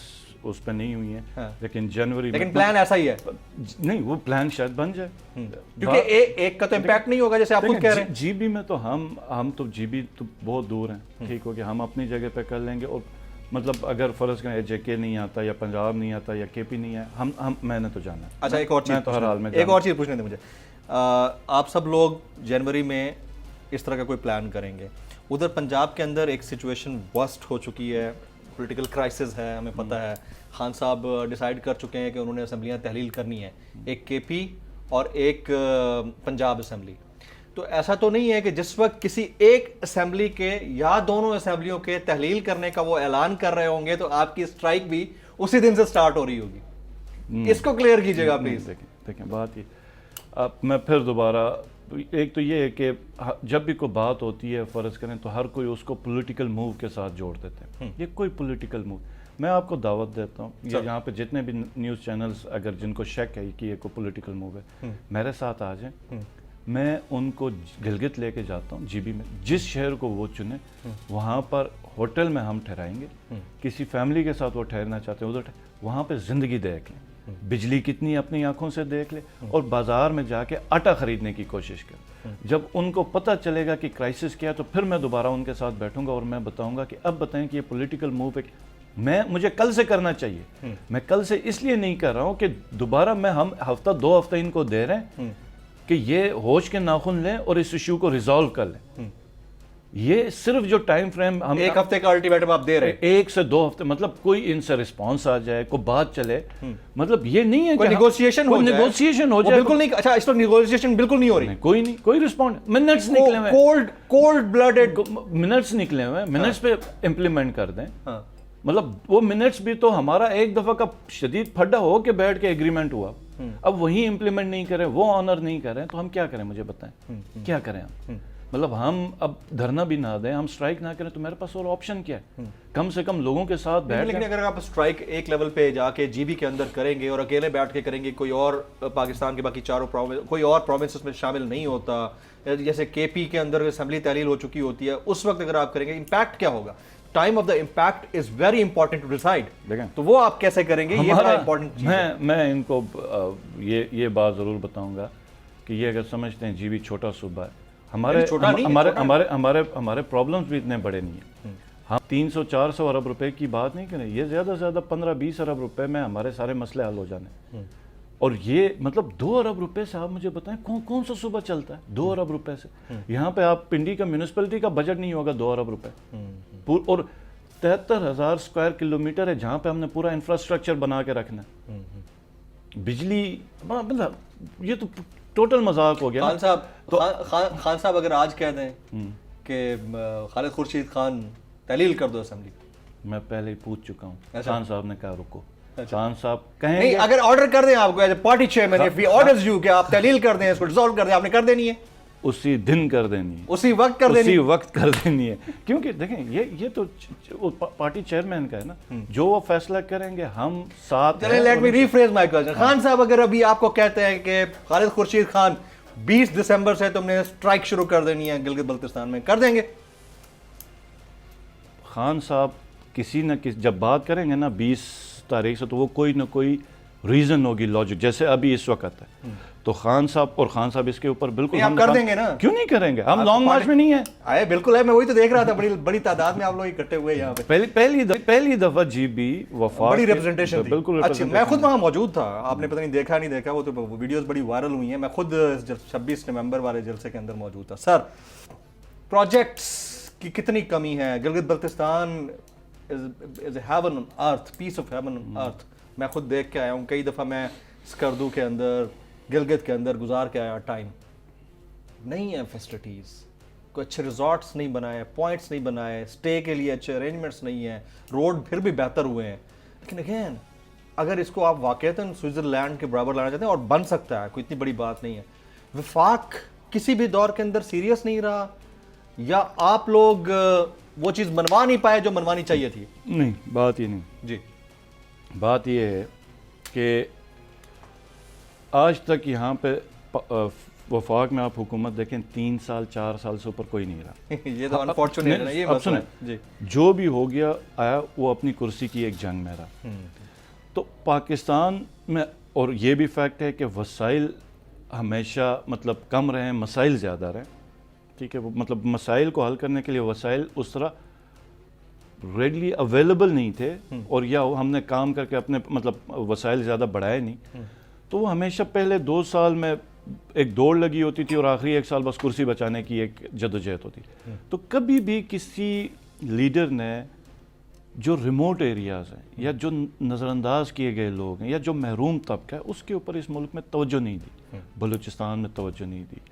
اس پہ نہیں ہوئی ہیں, لیکن جنوری, لیکن پلان ایسا ہی ہے. نہیں, وہ پلان شاید بن جائے, کیونکہ ایک کا تو امپیکٹ نہیں ہوگا جیسے آپ خود کہہ رہے ہیں. جی بی میں تو ہم تو جی بی تو بہت دور ہیں, ٹھیک ہو کہ ہم اپنی جگہ پہ کر لیں گے. اور مطلب اگر فرض کریں جے کے نہیں آتا یا پنجاب نہیں آتا یا کے پی نہیں ہے, ہم میں نے تو جانا ہے. اچھا ایک اور چیز, تو ہر حال میں ایک اور چیز پوچھنے دیں مجھے. آپ سب لوگ جنوری میں اس طرح کا کوئی پلان کریں گے. ادھر پنجاب کے اندر ایک سچویشن ورسٹ ہو چکی ہے, پولیٹیکل کرائسس ہے, ہمیں پتہ ہے. خان صاحب ڈیسائیڈ کر چکے ہیں کہ انہوں نے اسمبلیاں تحلیل کرنی ہیں, ایک کے پی اور ایک پنجاب اسمبلی. تو ایسا تو نہیں ہے کہ جس وقت کسی ایک اسمبلی کے یا دونوں اسمبلیوں کے تحلیل کرنے کا وہ اعلان کر رہے ہوں گے تو آپ کی اسٹرائک بھی اسی دن سے سٹارٹ ہو رہی ہوگی؟ اس کو کلیئر کیجیے گا پلیز. دیکھیں بات یہ, اب میں پھر دوبارہ, ایک تو یہ ہے کہ جب بھی کوئی بات ہوتی ہے فرض کریں تو ہر کوئی اس کو پولیٹیکل موو کے ساتھ جوڑ دیتے ہیں. یہ کوئی پولیٹیکل موو, میں آپ کو دعوت دیتا ہوں, یہاں پہ جتنے بھی نیوز چینلز اگر جن کو شک ہے کہ یہ کوئی پولیٹیکل موو ہے, میرے ساتھ آ جائیں. میں ان کو گلگت لے کے جاتا ہوں, جی بی میں, جس شہر کو وہ چنے وہاں پر ہوٹل میں ہم ٹھہرائیں گے. کسی فیملی کے ساتھ وہ ٹھہرنا چاہتے ہیں ادھر, وہاں پہ زندگی دیکھ لیں, بجلی کتنی اپنی آنکھوں سے دیکھ لیں, اور بازار میں جا کے آٹا خریدنے کی کوشش کریں. جب ان کو پتہ چلے گا کہ کرائسس کیا ہے تو پھر میں دوبارہ ان کے ساتھ بیٹھوں گا اور میں بتاؤں گا کہ اب بتائیں کہ یہ پولیٹیکل موو پہ مجھے کل سے کرنا چاہیے. میں کل سے اس لیے نہیں کر رہا ہوں کہ دوبارہ ہم ہفتہ 2 ہفتہ ان کو دے رہے ہیں کہ یہ ہوش کے ناخن لیں اور اس ایشو کو ریزالو کر لیں. یہ صرف جو ٹائم فریم ہم 1 ہفتے کا الٹیمیٹم آپ دے رہے ہیں, 1 سے 2 ہفتے, مطلب کوئی ان سے رسپانس آ جائے, کوئی بات چلے, مطلب یہ نہیں ہے کوئی نیگوشیشن ہو جائے. بالکل نہیں, اچھا اس وقت نیگوشیشن بالکل نہیں ہو رہی, کوئی نہیں, کوئی رسپانس, منٹس نکلے ہوئے, کولڈ بلڈڈ منٹس نکلے ہوئے, منٹس پہ امپلیمنٹ کر دیں. مطلب وہ منٹس بھی تو ہمارا ایک دفعہ کا شدید پھڈا ہو کے بیٹھ کے ایگریمنٹ ہوا, اب وہی امپلیمنٹ نہیں کریں, وہ آنر نہیں کریں, تو ہم کیا کریں مجھے بتائیں, کیا کریں ہم؟ مطلب ہم اب دھرنا بھی نہ دیں, ہم سٹرائک نہ کریں, تو میرے پاس اور آپشن کیا ہے؟ کم سے کم لوگوں کے ساتھ بیٹھ. لیکن اگر آپ سٹرائک ایک لیول پہ جا کے جی بی کے اندر کریں گے اور اکیلے بیٹھ کے کریں گے, کوئی اور پاکستان کے باقی 4 پروونس, کوئی اور پروونس اس میں شامل نہیں ہوتا, جیسے کے پی کے اندر اسمبلی تحلیل ہو چکی ہوتی ہے, اس وقت اگر آپ کریں گے امپیکٹ کیا ہوگا؟ Time of the impact is very important to decide. تو وہ آپ کیسے کریں گے, یہ بڑا امپورٹنٹ چیز ہے. میں ان کو یہ بات ضرور بتاؤں گا کہ یہ اگر سمجھتے ہیں جی بی چھوٹا صوبہ ہے, ہمارے پرابلمز بھی اتنے بڑے نہیں ہیں. ہم 300-400 ارب روپے کی بات نہیں کریں, یہ زیادہ سے زیادہ 15-20 ارب روپے میں ہمارے سارے مسئلے حل ہو جانے. اور یہ مطلب 2 ارب روپے سے آپ مجھے بتائیں کون سا صوبہ چلتا ہے 2 ارب روپے سے؟ یہاں پہ آپ پنڈی کا میونسپلٹی کا بجٹ نہیں ہوگا 2 ارب روپے, اور 73,000 اسکوائر کلومیٹر ہے جہاں پہ ہم نے پورا انفراسٹرکچر بنا کے رکھنا ہے. بجلی, مطلب یہ تو ٹوٹل مذاق ہو گیا. خان صاحب اگر آج کہہ دیں کہ خالد خورشید خان تحلیل کر دو اسمبلی, میں پہلے ہی پوچھ چکا ہوں, خان صاحب نے کہا رکو, خان صاحب کہیں نہیں, اگر آرڈر کر دیں آپ کو as a party chairman, if he orders you کہ آپ تحلیل کر دیں, اس کو ڈیزالو کر دیں, آپ نے کر دینی ہے, اسی دن کر دینی ہے, اسی وقت کر دینی, اسی وقت کر دینی ہے. کیونکہ دیکھیں یہ تو پارٹی چیئرمین کا ہے نا, جو وہ فیصلہ کریں گے ہم ساتھ. چلیں لیٹ می ریفریز مائی کوسچن. خان صاحب اگر ابھی آپ کو کہتے ہیں کہ خالد خورشید خان 20 دسمبر سے تم نے اسٹرائک شروع کر دینی ہے گلگت بلتستان میں, کر دیں گے؟ خان صاحب کسی نہ کسی جب بات کریں گے نا 20 تاریخ سے, تو وہ کوئی نہ کوئی ریزن ہوگی, لاجک, جیسے ابھی اس وقت ہے تو خان صاحب اس کے اوپر بالکل آپ کر دیں گے نا, کیوں نہیں کریں گے, ہم لانگ مارچ میں نہیں ہیں. آئے بالکل ہے, میں وہی تو دیکھ رہا تھا, بڑی تعداد میں آپ لوگ اکٹھے ہوئے یہاں پہ, پہلی دفعہ جی بی وفاق بڑی ریپرزنٹیشن تھی. بالکل. اچھا, میں خود وہاں موجود تھا, آپ نے پتہ نہیں دیکھا نہیں دیکھا, وہ تو ویڈیوز بڑی وائرل ہوئی ہیں, میں خود 26 نومبر والے جلسے کے اندر موجود تھا. سر, پروجیکٹس کی کتنی کمی ہے, Gilgit Baltistan is a heaven on earth, peace of heaven on earth. میں خود دیکھ کے آیا ہوں, کئی دفعہ میں اسکردو کے اندر, گلگت کے اندر گزار کے آیا ٹائم. نہیں ہے فیسلٹیز, کوئی اچھے ریزورٹس نہیں بنائے, پوائنٹس نہیں بنائے, اسٹے کے لیے اچھے ارینجمنٹس نہیں ہیں, روڈ پھر بھی بہتر ہوئے ہیں. لیکن اگین اگر اس کو آپ واقعتاً سوئٹزرلینڈ کے برابر لانا چاہتے ہیں, اور بن سکتا ہے, کوئی اتنی بڑی بات نہیں ہے. وفاق کسی بھی دور کے اندر سیریس نہیں رہا, یا آپ لوگ وہ چیز منوا نہیں پائے جو منوانی چاہیے تھی؟ نہیں, بات یہ نہیں جی. بات یہ ہے کہ آج تک یہاں پہ وفاق میں آپ حکومت دیکھیں 3 سال 4 سال سے اوپر کوئی نہیں رہا. یہ تو انفارچونیٹ ہے, یہ مسئلہ ہے. جی, جو بھی ہو گیا آیا وہ اپنی کرسی کی ایک جنگ میں رہا. تو پاکستان میں, اور یہ بھی فیکٹ ہے کہ وسائل ہمیشہ مطلب کم رہیں, مسائل زیادہ رہیں. ٹھیک ہے, وہ مطلب مسائل کو حل کرنے کے لیے وسائل اس طرح ریڈلی اویلیبل نہیں تھے, اور یا ہم نے کام کر کے اپنے مطلب وسائل زیادہ بڑھائے نہیں. تو وہ ہمیشہ پہلے 2 سال میں ایک دوڑ لگی ہوتی تھی, اور آخری 1 سال بس کرسی بچانے کی ایک جدوجہد ہوتی. تو کبھی بھی کسی لیڈر نے جو ریموٹ ایریاز ہیں, یا جو نظر انداز کیے گئے لوگ ہیں, یا جو محروم طبقہ ہے, اس کے اوپر اس ملک میں توجہ نہیں دی. بلوچستان میں توجہ نہیں دی,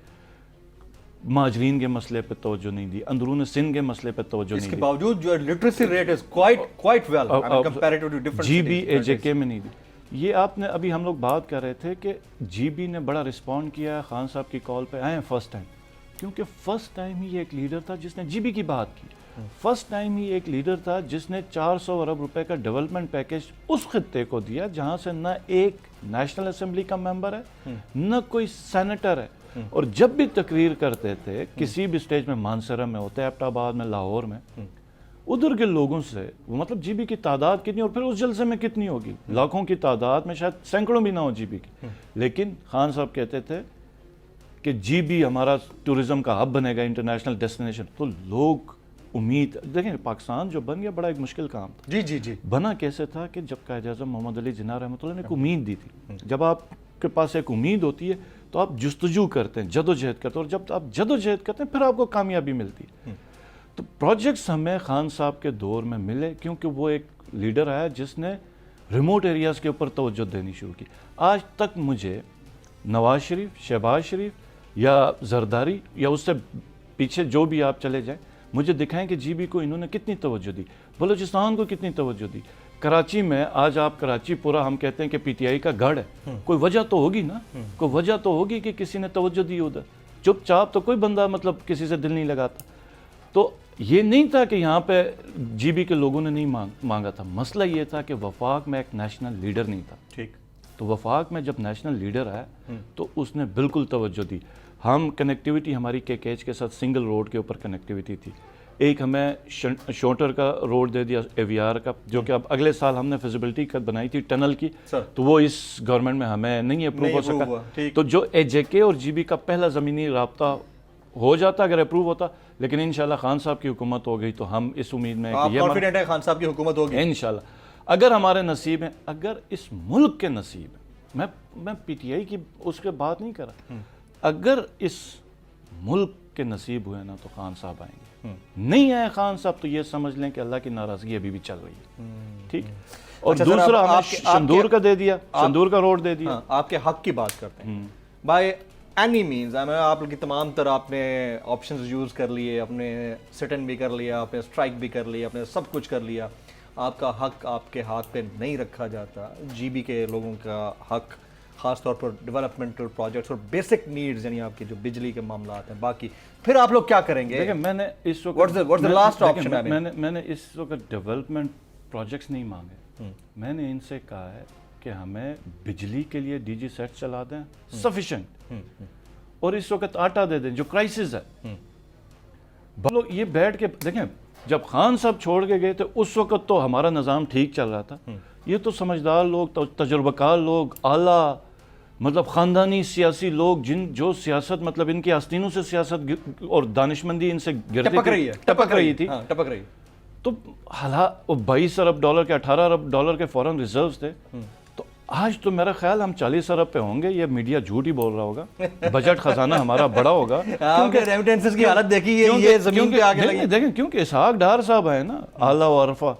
مہاجرین کے مسئلے پہ توجہ نہیں دی, اندرون سندھ کے مسئلے پہ توجہ نہیں دی. اس کے باوجود جو literacy rate is quite well comparative to different G B A J K میں نہیں دی. یہ آپ نے ابھی ہم لوگ بات کر رہے تھے کہ جی بی نے بڑا رسپونڈ کیا ہے خان صاحب کی کال پہ, آئے ہیں فرسٹ ٹائم, کیونکہ فرسٹ ٹائم ہی ایک لیڈر تھا جس نے جی بی کی بات کی. فرسٹ ٹائم ہی ایک لیڈر تھا جس نے 400 ارب روپے کا ڈیولپمنٹ پیکیج اس خطے کو دیا جہاں سے نہ ایک نیشنل اسمبلی کا ممبر ہے, نہ کوئی سینیٹر ہے. اور جب بھی تقریر کرتے تھے کسی بھی سٹیج میں, مانسرہ میں ہوتے, ایبٹ آباد میں, لاہور میں, ادھر کے لوگوں سے مطلب جی بی کی تعداد کتنی, اور پھر اس جلسے میں کتنی ہوگی, لاکھوں کی تعداد میں, شاید سینکڑوں بھی نہ ہو جی بی کی. لیکن خان صاحب کہتے تھے کہ جی بی ہمارا ٹورزم کا ہب بنے گا, انٹرنیشنل ڈیسٹینیشن. تو لوگ امید, دیکھیں پاکستان جو بن گیا بڑا ایک مشکل کام تھا. جی جی جی. بنا کیسے تھا کہ جب قائد اعظم محمد علی جناح رحمۃ اللہ نے ایک امید دی تھی. جب آپ کے پاس ایک امید ہوتی ہے تو آپ جستجو کرتے ہیں, جدوجہد کرتے ہیں, اور جب آپ جدوجہد کرتے ہیں پھر آپ کو کامیابی ملتی ہے. تو پروجیکٹس ہمیں خان صاحب کے دور میں ملے کیونکہ وہ ایک لیڈر آیا جس نے ریموٹ ایریاز کے اوپر توجہ دینی شروع کی. آج تک مجھے نواز شریف, شہباز شریف یا زرداری یا اس سے پیچھے جو بھی آپ چلے جائیں, مجھے دکھائیں کہ جی بی کو انہوں نے کتنی توجہ دی, بلوچستان کو کتنی توجہ دی. کراچی میں آج آپ کراچی پورا ہم کہتے ہیں کہ پی ٹی آئی کا گڑھ ہے, کوئی وجہ تو ہوگی نا, کوئی وجہ تو ہوگی کہ کسی نے توجہ دی ادھر. چپ چاپ تو کوئی بندہ مطلب کسی سے دل نہیں لگاتا. تو یہ نہیں تھا کہ یہاں پہ جی بی کے لوگوں نے نہیں مانگا تھا, مسئلہ یہ تھا کہ وفاق میں ایک نیشنل لیڈر نہیں تھا. ٹھیک. تو وفاق میں جب نیشنل لیڈر آیا تو اس نے بالکل توجہ دی. ہم کنیکٹیوٹی ہماری کے کیچ کے ساتھ سنگل روڈ کے اوپر کنیکٹیوٹی تھی. ایک ہمیں شوٹر کا روڈ دے دیا اے وی آر کا, جو کہ اب اگلے سال ہم نے فیزیبلٹی کا بنائی تھی ٹنل کی, تو وہ اس گورنمنٹ میں ہمیں نہیں اپروو ہو سکا. تو جو اے جے کے اور جی بی کا پہلا زمینی رابطہ ہو جاتا اگر اپروو ہوتا, لیکن انشاءاللہ خان صاحب کی حکومت ہو گئی تو ہم اس امید میں آپ کانفیڈنٹ ہیں خان صاحب کی حکومت ہوگی انشاءاللہ. اگر ہمارے نصیب ہیں, اگر اس ملک کے نصیب ہیں, میں پی ٹی آئی کی اس کے بات نہیں کر رہا, اگر اس ملک کے نصیب ہوئے نا تو خان صاحب آئیں گے. نہیں آئے خان صاحب تو یہ سمجھ لیں کہ اللہ کی ناراضگی ابھی بھی چل رہی ہے. ٹھیک. اور دوسرا ہمیں شندور کا دے دیا, شندور کا روڈ دے دیا. آپ کے حق کی بات کرتے ہیں بائی اینی مینز. آپ کی تمام تر آپ نے آپشنز یوز کر لیے, اپنے سٹ ان بھی کر لیا, اپنے اسٹرائک بھی کر لیا, اپنے سب کچھ کر لیا. آپ کا حق آپ کے ہاتھ پہ نہیں رکھا جاتا. جی بی کے لوگوں کا حق خاص طور پر ڈیولپمنٹل پروجیکٹس اور بیسک نیڈز, یعنی آپ کی جو بجلی کے معاملات ہیں, باقی پھر آپ لوگ کیا کریں گے؟ دیکھیں میں نے اس وقت میں نے اس وقت ڈیولپمنٹ پروجیکٹس نہیں مانگے. میں نے ان سے کہا ہے کہ ہمیں بجلی کے لیے ڈی جی سیٹ چلا دیں سفیشینٹ, اور اس وقت آٹا دے دیں جو کرائسس ہے. لوگ یہ بیٹھ کے دیکھیں, جب خان صاحب چھوڑ کے گئے تھے اس وقت تو ہمارا نظام ٹھیک چل رہا تھا. یہ تو سمجھدار لوگ، تجربہ کار لوگ، اعلیٰ مطلب خاندانی سیاسی لوگ جو سیاست مطلب ان کی آستینوں سے سیاست اور دانشمندی ان سے ٹپک رہی تھی. تو حالات 22 ارب ڈالر کے 18 ارب ڈالر کے فورن ریزروز تھے. تو آج تو میرا خیال ہم 40 ارب پہ ہوں گے. یہ میڈیا جھوٹ ہی بول رہا ہوگا. بجٹ خزانہ ہمارا بڑا ہوگا. ریمیٹنسز کی حالت دیکھیے یہ زمین پہ آگے لگی. دیکھیں کیونکہ اسحاق ڈار صاحب ہیں نا اعلیٰ و عرفہ.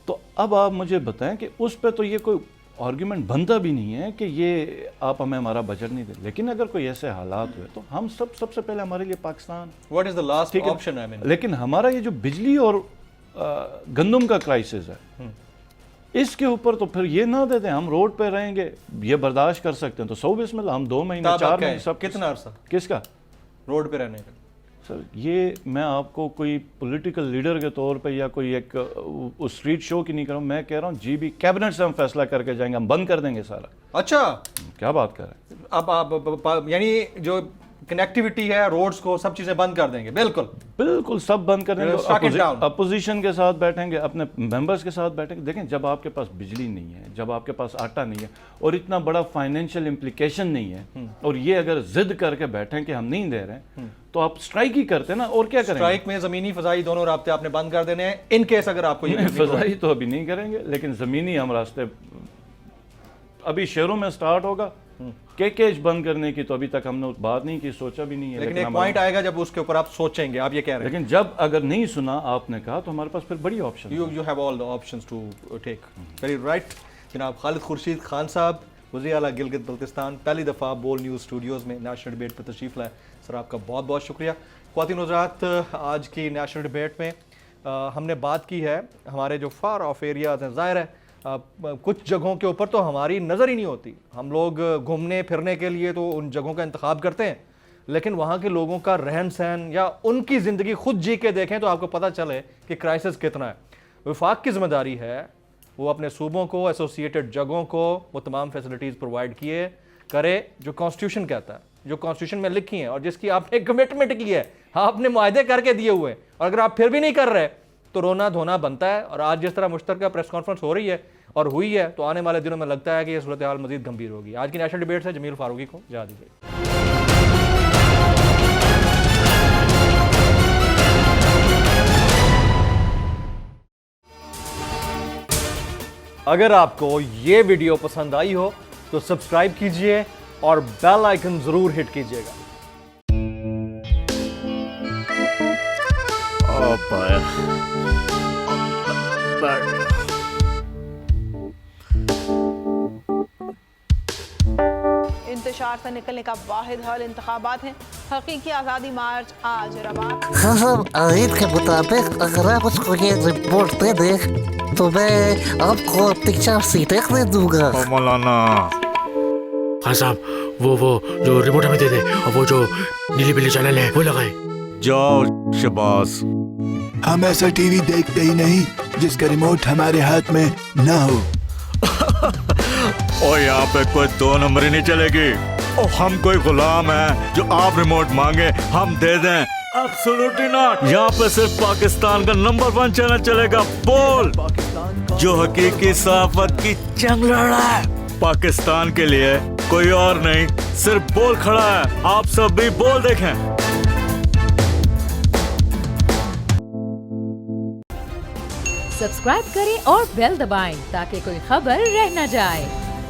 تو اب آپ مجھے بتائیں کہ اس پہ تو یہ کوئی آرگیومنٹ بنتا بھی نہیں ہے کہ یہ آپ ہمیں ہمارا بجٹ نہیں دیں. لیکن اگر کوئی ایسے حالات ہوئے تو ہم سب سے پہلے ہمارے لیے Pakistan. What is the last option? لیکن ہمارا یہ جو بجلی اور گندم کا کرائسس ہے اس کے اوپر تو پھر یہ نہ دیتے ہم روڈ پہ رہیں گے. یہ برداشت کر سکتے ہیں تو 100 بسم اللہ. ہم 2 مہینے 4 مہینے سب. کتنا عرصہ کس کا روڈ پہ رہنے کا؟ سر یہ میں آپ کو کوئی پولیٹیکل لیڈر کے طور پہ یا کوئی ایک اسٹریٹ شو کی نہیں کر رہا ہوں. میں کہہ رہا ہوں جی بھی کیبنٹ سے ہم فیصلہ کر کے جائیں گے. ہم بند کر دیں گے سارا. اچھا کیا بات کر رہے ہیں اب آپ یعنی جو کنیکٹیوٹی ہے روڈز کو سب چیزیں بند کر دیں گے؟ بالکل سب بند کر دیں گے. اپوزیشن کے ساتھ بیٹھیں گے, اپنے ممبرز کے ساتھ بیٹھیں گے. دیکھیں جب آپ کے پاس بجلی نہیں ہے, جب آپ کے پاس آٹا نہیں ہے اور اتنا بڑا فائنینشیل امپلیکیشن نہیں ہے اور یہ اگر ضد کر کے بیٹھیں کہ ہم نہیں دے رہے تو آپ سٹرائک ہی کرتے نا. اور کیا کریں گے؟ سٹرائک میں زمینی فضائی دونوں رابطے آپ نے بند کر دینے ہیں ان کیس اگر آپ کو یہ فضائی تو ابھی نہیں کریں گے لیکن زمینی ہم راستے ابھی شہروں میں سٹارٹ ہوگا. کیج بند کرنے کی تو ابھی تک ہم نے بات نہیں کی, سوچا بھی نہیں ہے. لیکن ایک پوائنٹ آئے گا جب اس کے اوپر آپ سوچیں گے. آپ یہ کہہ رہے ہیں لیکن جب اگر نہیں سنا آپ نے کہا تو ہمارے پاس پھر بڑی option. You have all the options to take. Very right. جناب خالد خورشید خان صاحب, وزیر اعلیٰ گلگت بلتستان, پہلی دفعہ بول نیوز اسٹوڈیوز میں نیشنل ڈبیٹ پر تشریف لائے. سر آپ کا بہت بہت شکریہ. خواتین و حضرات, آج کی نیشنل ڈبیٹ میں ہم نے بات کی ہے ہمارے جو فار آف ایریاز ہیں. ظاہر ہے کچھ جگہوں کے اوپر تو ہماری نظر ہی نہیں ہوتی. ہم لوگ گھومنے پھرنے کے لیے تو ان جگہوں کا انتخاب کرتے ہیں لیکن وہاں کے لوگوں کا رہن سہن یا ان کی زندگی خود جی کے دیکھیں تو آپ کو پتہ چلے کہ کرائسس کتنا ہے. وفاق کی ذمہ داری ہے وہ اپنے صوبوں کو, ایسوسیٹڈ جگہوں کو وہ تمام فیسلٹیز پرووائڈ کیے کرے جو کانسٹیٹیوشن کہتا ہے, جو کانسٹیٹیوشن میں لکھی ہیں اور جس کی آپ نے کمٹمنٹ کی ہے, آپ نے معاہدے کر کے دیے ہوئے. اور اگر آپ پھر بھی نہیں کر رہے تو رونا دھونا بنتا ہے. اور آج جس طرح مشترکہ پریس کانفرنس ہو رہی ہے اور ہوئی ہے تو آنے والے دنوں میں لگتا ہے کہ یہ صورتحال مزید گمبھیر ہوگی. آج کی نیشنل ڈبیٹ سے جمیل فاروقی کو اجازت دیجیے. اگر آپ کو یہ ویڈیو پسند آئی ہو تو سبسکرائب کیجئے اور بیل آئیکن ضرور ہٹ کیجئے گا. انتشار سے نکلنے کا واحد حل انتخابات ہیں. حقیقی آزادی مارچ آج رواں. خزم عید کے مطابق اگر آپ اس کو یہ رپورٹ دے دیں تو میں آپ کو 3-4 سیٹیں خرید دوں گا. مولانا خان صاحب وہ جو ریموٹ ہمیں دے دے اور وہ جو نیلی پیلی چینل ہے وہ لگائے. جاؤ شباز, ہم ایسا ٹی وی دیکھتے ہی نہیں جس کا ریموٹ ہمارے ہاتھ میں نہ ہو. اور یہاں پہ کوئی 2 نمبر ہی نہیں چلے گی. اور ہم کوئی غلام ہیں جو آپ ریموٹ مانگے ہم دے دیں؟ Absolutely not. یہاں پہ صرف پاکستان کا نمبر 1 چینل چلے گا, بول, جو حقیقی صحافت کی جنگ لڑ رہا ہے. پاکستان کے لیے کوئی اور نہیں, صرف بول کھڑا ہے. آپ سب بھی بول دیکھیں. سبسکرائب کریں اور بیل دبائیں تاکہ کوئی خبر رہ نہ جائے.